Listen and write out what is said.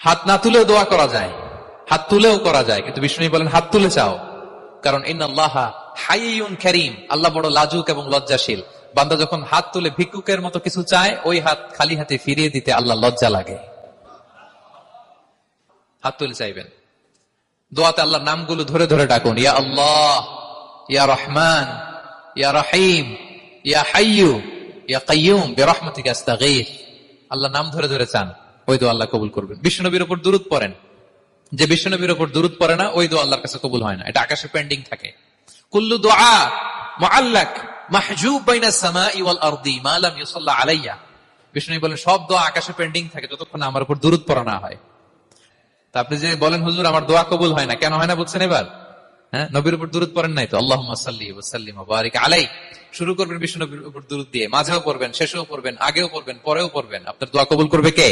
হাত না তুলেও দোয়া করা যায়, হাত তুলেও করা যায়, কিন্তু বিষ্ণু বলেন হাত তুলে চাও, কারণ ইন্নাল্লাহা হাইয়ুন কারীম, আল্লাহ বড় লাজুক এবং লজ্জাশীল। বান্দা যখন হাত তুলে ভিক্ষুকের মতো কিছু চায়, ওই হাত খালি হাতে ফিরিয়ে দিতে আল্লাহ লজ্জা লাগে। হাত তুলে চাইবেন। দোয়াতে আল্লাহর নামগুলো ধরে ধরে ডাকুন, ইয়া আল্লাহ, ইয়া রহমান, ইয়া রহিম, ইয়া হাইয়ু, ইয়া কাইয়ুম বিরহমাতিকা আস্তাগীথ। আল্লাহ নাম ধরে ধরে চান, ওই দোয়া আল্লাহ কবুল করবেন। বিশ্বনবীর উপর দুরূদ পড়েন, যে বিশ্বনবীর উপর দুরূদ পড়ে না, ওই দোয়া আল্লাহর কাছে কবুল হয় না, এটা আকাশে পেন্ডিং থাকে। কুল্লু দুআ মুআল্লাক মাহজুব বাইনা সামাই ওয়াল আরদি মা লাম ইউসাল্লা আলাইয়া। বিষ্ণু বলেন সব দোয়া আকাশে পেন্ডিং থাকে যতক্ষণ আমার উপর দুরূদ পড়া না হয়। তা আপনি যে বলেন হুজুর আমার দোয়া কবুল হয় না, কেন হয় না বুঝছেন এবার? হ্যাঁ, নবীর উপর দুরূদ পড়েন নাই তো। আল্লাহুম্মা সাল্লি ওয়া সাল্লিম ওয়া বারিক আলাইহি। শুরু করবেন বিষ্ণু নবীর উপর দুরূদ দিয়ে, মাঝেও পড়বেন, শেষেও পড়বেন, আগেও পড়বেন, পরেও পড়বেন। আপনার দোয়া কবুল করবে কে?